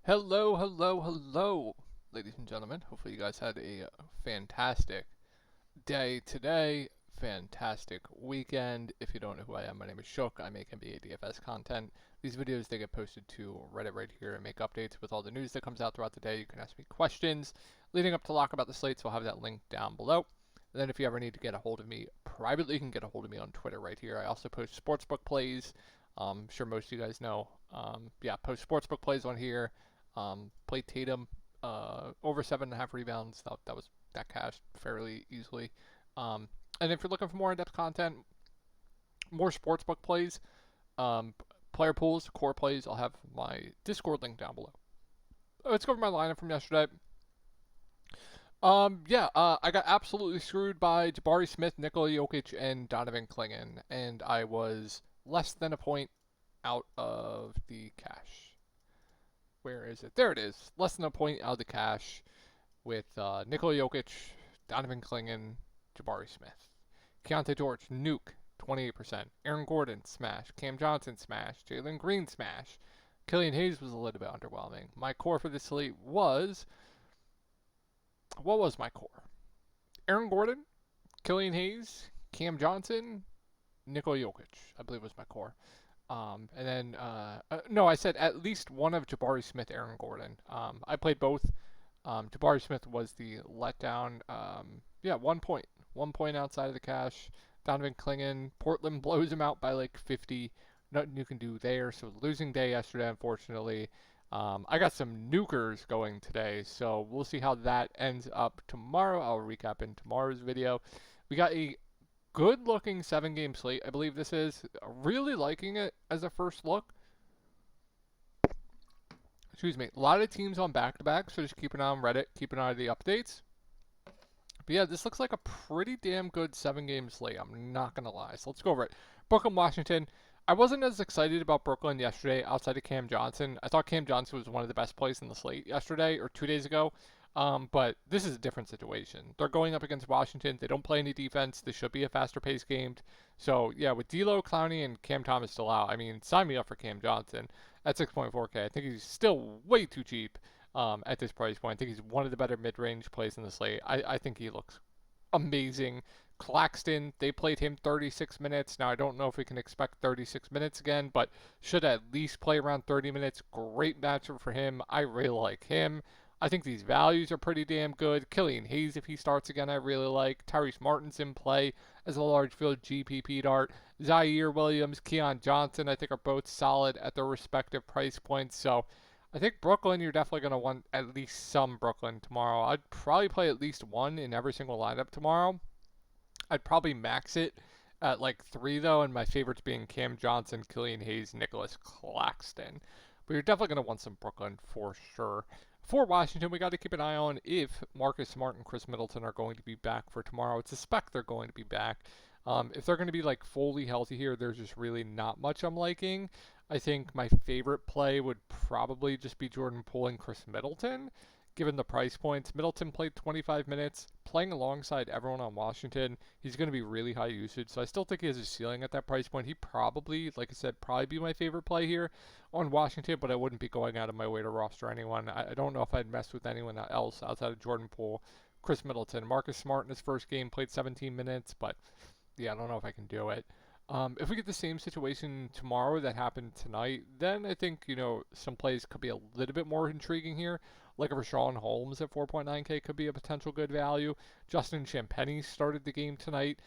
Hello, hello, hello, ladies and gentlemen. Hopefully, you guys had a fantastic day today, fantastic weekend. If you don't know who I am, my name is Shook. I make NBA DFS content. These videos they get posted to Reddit right here and make updates with all the news that comes out throughout the day. You can ask me questions leading up to lock about the slate, so I'll have that link down below. And then if you ever need to get a hold of me privately, you can get a hold of me on Twitter right here. I also post sportsbook plays. I'm sure most of you guys know. Post sportsbook plays on here. Played Tatum over 7.5 rebounds. That cashed fairly easily. And if you're looking for more in-depth content, more sportsbook plays, um, player pools, core plays, I'll have my Discord link down below. Let's go over my lineup from yesterday. I got absolutely screwed by Jabari Smith, Nikola Jokic, and Donovan Clingan, and I was less than a point out of the cash. Where is it? There it is. Less than a point out of the cash with Nikola Jokic, Donovan Clingan, Jabari Smith. Keontae George, nuke, 28%. Aaron Gordon, smash. Cam Johnson, smash. Jalen Green, smash. Killian Hayes was a little bit underwhelming. My core for this slate was... What was my core? Aaron Gordon, Killian Hayes, Cam Johnson, Nikola Jokic, I believe was my core. No, I said at least one of Jabari Smith, Aaron Gordon. I played both. Jabari Smith was the letdown. 1 point. 1 point outside of the cash. Donovan Clingan, Portland blows him out by like 50. Nothing you can do there. So losing day yesterday, unfortunately. I got some nukers going today, so we'll see how that ends up tomorrow. I'll recap in tomorrow's video. We got a good looking 7 game slate. I believe this is. Really liking it as a first look. Excuse me. A lot of teams on back to back, so just keep an eye on Reddit, keep an eye on the updates. But yeah, this looks like a pretty damn good 7 game slate. I'm not going to lie. So let's go over it. Brooklyn, Washington. I wasn't as excited about Brooklyn yesterday outside of Cam Johnson. I thought Cam Johnson was one of the best plays in the slate yesterday or 2 days ago. But this is a different situation. They're going up against Washington. They don't play any defense. This should be a faster paced game. So, yeah, with D'Lo, Clowney, and Cam Thomas still out, I mean, sign me up for Cam Johnson at 6.4K. I think he's still way too cheap at this price point. I think he's one of the better mid range plays in the slate. I think he looks amazing. Claxton, they played him 36 minutes. Now, I don't know if we can expect 36 minutes again, but should at least play around 30 minutes. Great matchup for him. I really like him. I think these values are pretty damn good. Killian Hayes, if he starts again, I really like. Tyrese Martin's in play as a large field GPP dart. Zaire Williams, Keon Johnson, I think are both solid at their respective price points. So I think Brooklyn, you're definitely going to want at least some Brooklyn tomorrow. I'd probably play at least one in every single lineup tomorrow. I'd probably max it at like 3 though, and my favorites being Cam Johnson, Killian Hayes, Nicholas Claxton. But you're definitely going to want some Brooklyn for sure. For Washington, we got to keep an eye on if Marcus Smart and Chris Middleton are going to be back for tomorrow. It's a spec they're going to be back. If they're going to be like fully healthy here, there's just really not much I'm liking. I think my favorite play would probably just be Jordan Poole and Chris Middleton, given the price points. Middleton played 25 minutes, playing alongside everyone on Washington. He's going to be really high usage, so I still think he has a ceiling at that price point. He probably, like I said, probably be my favorite play here on Washington, but I wouldn't be going out of my way to roster anyone. I don't know if I'd mess with anyone else outside of Jordan Poole, Chris Middleton. Marcus Smart in his first game played 17 minutes, but yeah, I don't know if I can do it. If we get the same situation tomorrow that happened tonight, then I think, some plays could be a little bit more intriguing here. Like a Rashawn Holmes at 4.9K could be a potential good value. Justin Champagnie started the game tonight.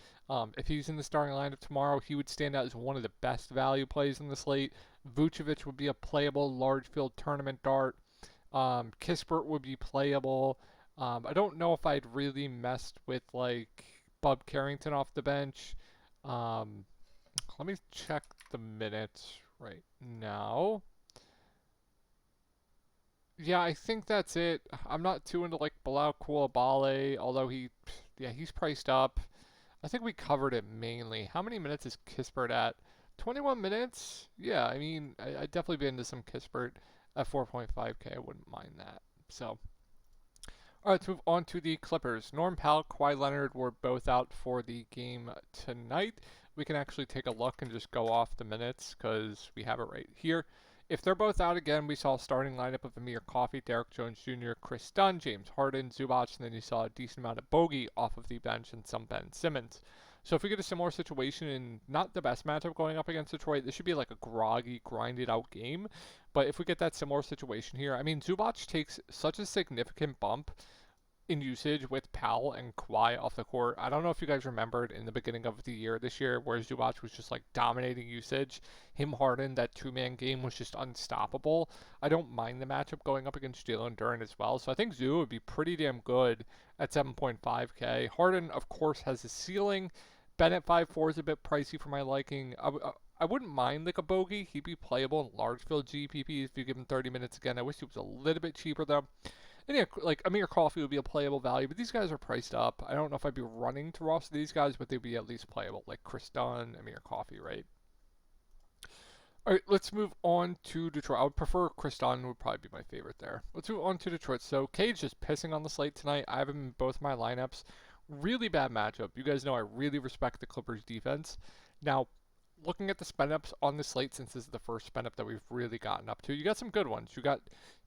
If he's in the starting lineup tomorrow, he would stand out as one of the best value plays in the slate. Vucevic would be a playable large field tournament dart. Kispert would be playable. I don't know if I'd really messed with like Bub Carrington off the bench. Let me check the minutes right now. Yeah, I think that's it. I'm not too into like Bilal Koulibaly, although he's priced up. I think we covered it mainly. How many minutes is Kispert at? 21 minutes? Yeah, I mean, I'd definitely be into some Kispert at 4.5K. I wouldn't mind that. So, all right, let's move on to the Clippers. Norm Powell, Kawhi Leonard were both out for the game tonight. We can actually take a look and just go off the minutes because we have it right here. If they're both out again, we saw a starting lineup of Amir Coffey, Derek Jones Jr., Chris Dunn, James Harden, Zubac, and then you saw a decent amount of Bogey off of the bench and some Ben Simmons. So if we get a similar situation in not the best matchup going up against Detroit, this should be like a groggy, grinded out game. But if we get that similar situation here, I mean, Zubac takes such a significant bump in usage with Powell and Kawhi off the court. I don't know if you guys remembered in the beginning of the year this year, where Zubac was just like dominating usage. Him Harden, that two-man game was just unstoppable. I don't mind the matchup going up against Jalen Duren as well. So I think Zoo would be pretty damn good at 7.5K. Harden, of course, has a ceiling. Ben at 5.4 is a bit pricey for my liking. I wouldn't mind like a bogey. He'd be playable in large field GPPs if you give him 30 minutes again. I wish he was a little bit cheaper though. And yeah, like Amir Coffey would be a playable value, but these guys are priced up. I don't know if I'd be running to roster these guys, but they'd be at least playable, like Chris Dunn, Amir Coffey, right? All right, let's move on to Detroit. I would prefer Chris Dunn would probably be my favorite there. Let's move on to Detroit. So Cage just pissing on the slate tonight. I have him in both my lineups. Really bad matchup. You guys know I really respect the Clippers defense. Now, looking at the spend ups on the slate, since this is the first spend up that we've really gotten up to, you got some good ones. You got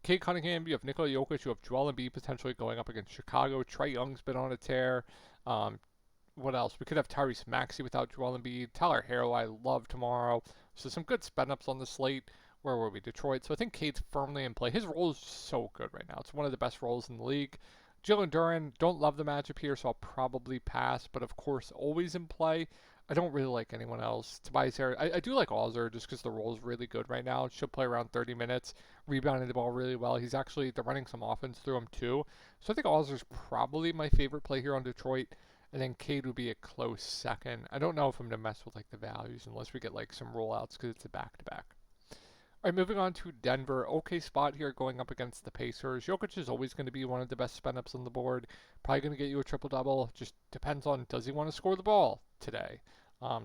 Kate Cunningham, you have Nikola Jokic, you have Joel Embiid potentially going up against Chicago. Trae Young's been on a tear. What else? We could have Tyrese Maxey without Joel Embiid. Tyler Herro, I love tomorrow. So some good spend ups on the slate. Where were we? Detroit. So I think Cade's firmly in play. His role is so good right now. It's one of the best roles in the league. Jalen Duren, don't love the matchup here, so I'll probably pass. But of course, always in play. I don't really like anyone else. Tobias Harris, I do like Ozzer just because the role is really good right now. Should play around 30 minutes, rebounding the ball really well. They're running some offense through him too. So I think Ozzer's probably my favorite play here on Detroit. And then Cade would be a close second. I don't know if I'm going to mess with like the values unless we get like some rollouts because it's a back-to-back. All right, moving on to Denver. Okay spot here going up against the Pacers. Jokic is always going to be one of the best spend-ups on the board. Probably going to get you a triple-double. Just depends on does he want to score the ball today.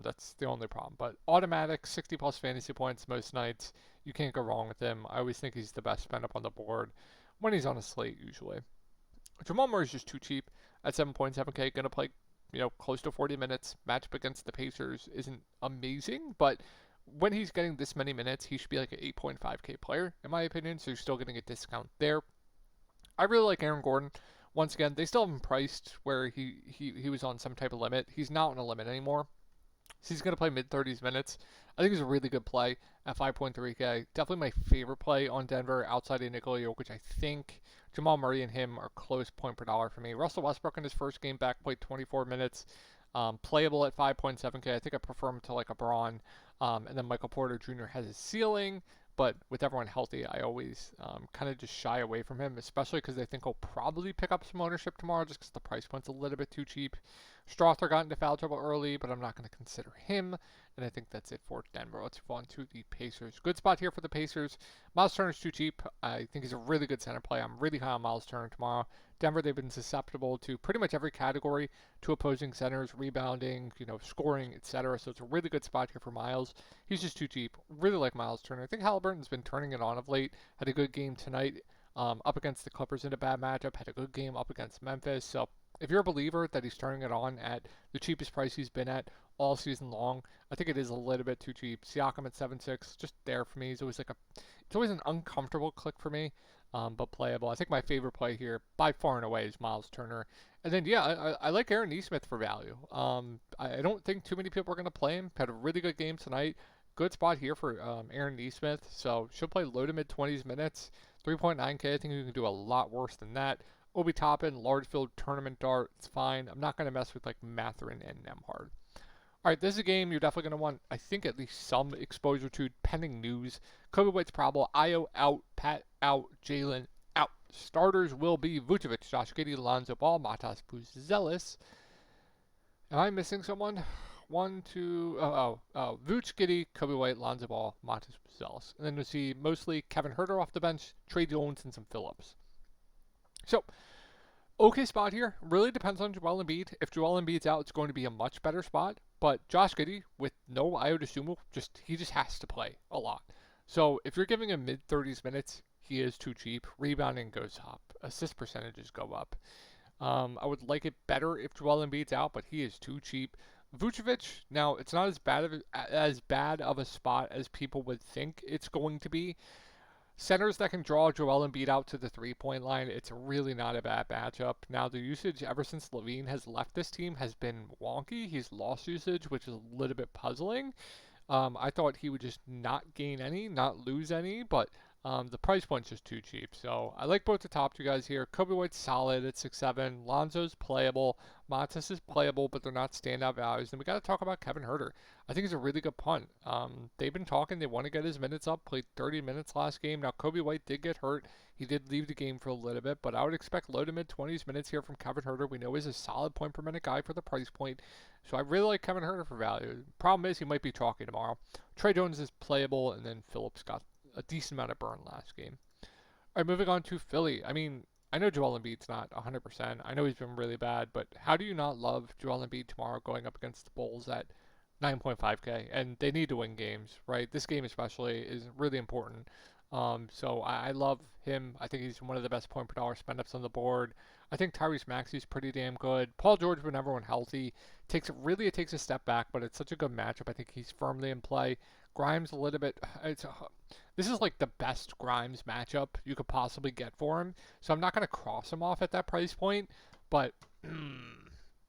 That's the only problem. But automatic, 60-plus fantasy points most nights. You can't go wrong with him. I always think he's the best spend-up on the board when he's on a slate usually. Jamal Murray's just too cheap at 7.7K. Going to play, close to 40 minutes. Matchup against the Pacers isn't amazing, but when he's getting this many minutes, he should be like an 8.5K player, in my opinion, so you're still getting a discount there. I really like Aaron Gordon. Once again, they still have him priced where he was on some type of limit. He's not on a limit anymore. So he's going to play mid-30s minutes. I think he's a really good play at 5.3K. Definitely my favorite play on Denver outside of Nikola Jokic. I think Jamal Murray and him are close point per dollar for me. Russell Westbrook in his first game back played 24 minutes. Playable at 5.7K. I think I prefer him to like a Braun. And then Michael Porter Jr. has a ceiling. But with everyone healthy, I always kind of just shy away from him, especially because I think he'll probably pick up some ownership tomorrow just because the price point's a little bit too cheap. Strother got into foul trouble early, but I'm not going to consider him. And I think that's it for Denver. Let's move on to the Pacers. Good spot here for the Pacers. Miles Turner's too cheap. I think he's a really good center play. I'm really high on Miles Turner tomorrow. Denver, they've been susceptible to pretty much every category to opposing centers, rebounding, scoring, etc. So it's a really good spot here for Miles. He's just too cheap. Really like Miles Turner. I think Halliburton's been turning it on of late. Had a good game tonight up against the Clippers in a bad matchup. Had a good game up against Memphis. So if you're a believer that he's turning it on at the cheapest price he's been at all season long, I think it is a little bit too cheap. Siakam at 7.6, just there for me. It's always an uncomfortable click for me, but playable. I think my favorite play here, by far and away, is Miles Turner. And then, I like Aaron Nesmith for value. I don't think too many people are going to play him. Had a really good game tonight. Good spot here for Aaron Nesmith. So should play low to mid 20s minutes. 3.9K. I think you can do a lot worse than that. Obi Toppin, large field tournament dart. It's fine. I'm not going to mess with like Mathurin and Nembhard. All right, this is a game you're definitely going to want, I think, at least some exposure to, pending news. Kobe White's probable. Ayo out. Pat out. Jalen out. Starters will be Vucevic, Josh Giddey, Lonzo Ball, Matas Buzelis. Am I missing someone? Vooch, Giddey, Kobe White, Lonzo Ball, Matas Buzelis. And then you'll see mostly Kevin Huerter off the bench, Trey Jones, and some Phillips. So, okay spot here. Really depends on Joel Embiid. If Joel Embiid's out, it's going to be a much better spot. But Josh Giddey, with no Ayo Dosunmu, he just has to play a lot. So if you're giving him mid-30s minutes, he is too cheap. Rebounding goes up. Assist percentages go up. I would like it better if Joel Embiid's out, but he is too cheap. Vucevic, now it's not as bad of a spot as people would think it's going to be. Centers that can draw Joel Embiid out to the three-point line, it's really not a bad matchup. Now, the usage ever since Levine has left this team has been wonky. He's lost usage, which is a little bit puzzling. I thought he would just not gain any, not lose any, but the price point's just too cheap. So I like both the top two guys here. Kobe White's solid at 6'7". Lonzo's playable. Montes is playable, but they're not standout values. Then we got to talk about Kevin Huerter. I think he's a really good punt. They've been talking. They want to get his minutes up. Played 30 minutes last game. Now, Kobe White did get hurt. He did leave the game for a little bit, but I would expect low to mid 20s minutes here from Kevin Huerter. We know he's a solid point per minute guy for the price point. So I really like Kevin Huerter for value. Problem is he might be chalky tomorrow. Trey Jones is playable, and then Phillips got a decent amount of burn last game. All right, moving on to Philly. I mean, I know Joel Embiid's not 100%. I know he's been really bad, but how do you not love Joel Embiid tomorrow going up against the Bulls at 9.5K? And they need to win games, right? This game especially is really important. So I love him. I think he's one of the best point per dollar spend ups on the board. I think Tyrese Maxey's pretty damn good. Paul George, when everyone healthy, it takes a step back, but it's such a good matchup. I think he's firmly in play. Grimes a little bit. This is like the best Grimes matchup you could possibly get for him. So I'm not going to cross him off at that price point, but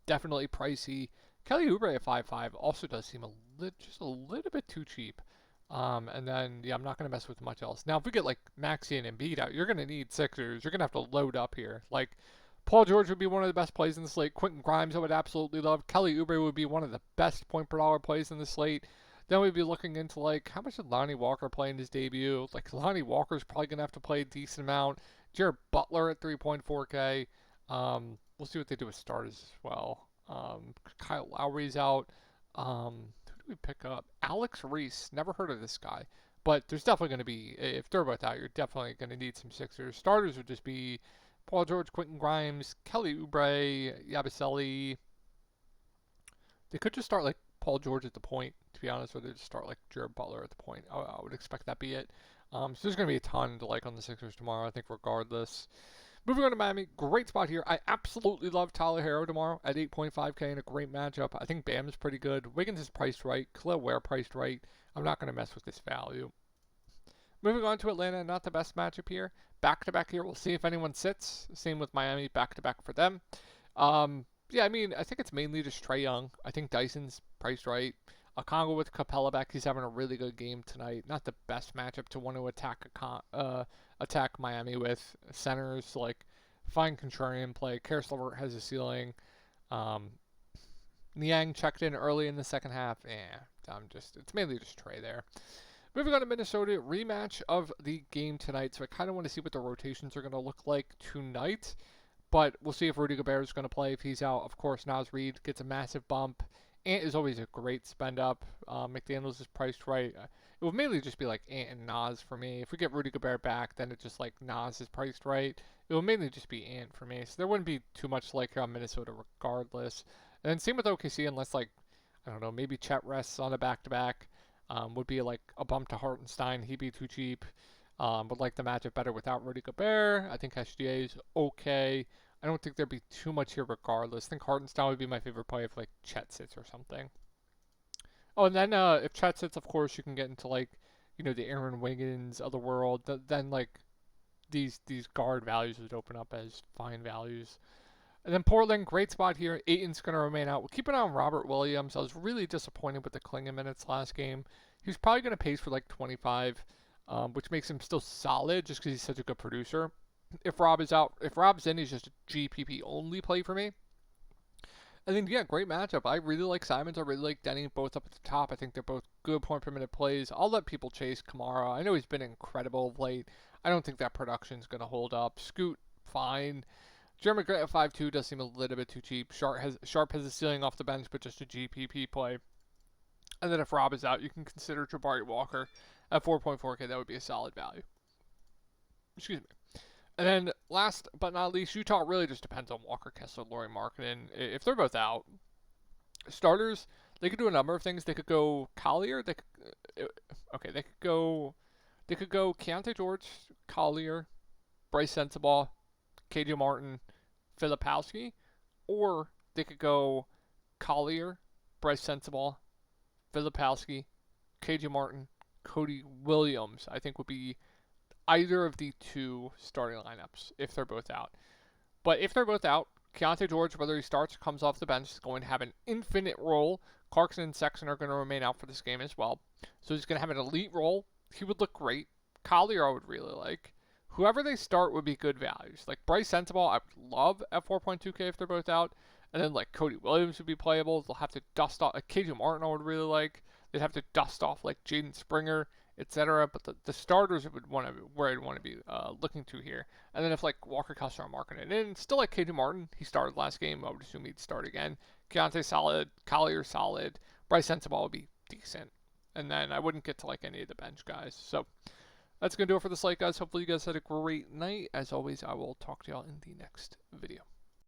definitely pricey. Kelly Oubre at 5.5 also does seem just a little bit too cheap. And then, yeah, I'm not going to mess with much else. Now, if we get like Maxey and Embiid out, you're going to need Sixers. You're going to have to load up here. Like, Paul George would be one of the best plays in the slate. Quentin Grimes I would absolutely love. Kelly Oubre would be one of the best point per dollar plays in the slate. Then we'd be looking into like how much did Lonnie Walker play in his debut? Like Lonnie Walker's probably gonna have to play a decent amount. Jared Butler at 3.4K. We'll see what they do with starters as well. Kyle Lowry's out. Who do we pick up? Alex Reese. Never heard of this guy. But there's definitely going to be, if they're both out, you're definitely going to need some Sixers. Starters would just be Paul George, Quentin Grimes, Kelly Oubre, Yabusele. They could just start like Paul George at the point, to be honest, or they just start like Jared Butler at the point. I would expect that be it. So there's going to be a ton to like on the Sixers tomorrow, I think, regardless. Moving on to Miami, great spot here. I absolutely love Tyler Herro tomorrow at 8.5K in a great matchup. I think Bam is pretty good. Wiggins is priced right. Khalil Ware priced right. I'm not going to mess with this value. Moving on to Atlanta, not the best matchup here. Back-to-back here. We'll see if anyone sits. Same with Miami, back-to-back for them. Yeah, I mean, I think it's mainly just Trae Young. I think Dyson's priced right. A Congo with Capella back. He's having a really good game tonight. Not the best matchup to want to attack Miami with. Centers, like, fine contrarian play. Karis LeVert has a ceiling. Niang checked in early in the second half. It's mainly just Trae there. Moving on to Minnesota, rematch of the game tonight. So I kind of want to see what the rotations are going to look like tonight. But we'll see if Rudy Gobert is going to play. If he's out, of course, Naz Reid gets a massive bump. Ant is always a great spend up. McDaniels is priced right. It would mainly just be like Ant and Naz for me. If we get Rudy Gobert back, then it's just like Naz is priced right. It would mainly just be Ant for me. So there wouldn't be too much to like here on Minnesota regardless. And then same with OKC, unless like, I don't know, maybe Chet rests on a back-to-back. Would be like a bump to Hartenstein. He'd be too cheap. Would like the matchup better without Rudy Gobert. I think SGA is okay. I don't think there'd be too much here regardless. I think Hartenstein would be my favorite play if like Chet sits or something. Oh, and then if Chet sits, of course, you can get into like, the Aaron Wiggins of the world. Then like these guard values would open up as fine values. And then Portland, great spot here. Ayton's going to remain out. We'll keep an eye on Robert Williams. I was really disappointed with the Klingon minutes last game. He's probably going to pace for like 25, which makes him still solid just because he's such a good producer. If Rob is out, if Rob's in, he's just a GPP only play for me. I think, yeah, great matchup. I really like Simons. I really like Denny, both up at the top. I think they're both good point per minute plays. I'll let people chase Kamara. I know he's been incredible of late. I don't think that production's going to hold up. Scoot, fine. Jeremy Grant at 5.2 does seem a little bit too cheap. Sharp has a ceiling off the bench, but just a GPP play. And then if Rob is out, you can consider Jabari Walker at 4.4K. That would be a solid value. Excuse me. And then last but not least, Utah really just depends on Walker Kessler, Lauri Markkanen. If they're both out, starters, they could do a number of things. They could go Collier. They could go Keontae George, Collier, Bryce Sensabaugh, KJ Martin, Filipowski, or they could go Collier, Bryce Sensabaugh, Filipowski, KJ Martin, Cody Williams, I think would be either of the two starting lineups if they're both out. But if they're both out, Keontae George, whether he starts or comes off the bench, is going to have an infinite role. Clarkson and Sexton are going to remain out for this game as well. So he's going to have an elite role. He would look great. Collier I would really like. Whoever they start would be good values. Like Bryce Sensabaugh, I would love at 4.2K if they're both out. And then like Cody Williams would be playable. They'll have to dust off. Like KJ Martin I would really like. They'd have to dust off like Jaden Springer, etc. But the starters would want to where I'd want to be looking to here. And then if like Walker Kessler are marking it in, still like KJ Martin, he started last game. I would assume he'd start again. Keontae solid, Collier solid, Bryce Sensabaugh would be decent. And then I wouldn't get to like any of the bench guys. So that's going to do it for the slate, guys. Hopefully you guys had a great night. As always, I will talk to y'all in the next video.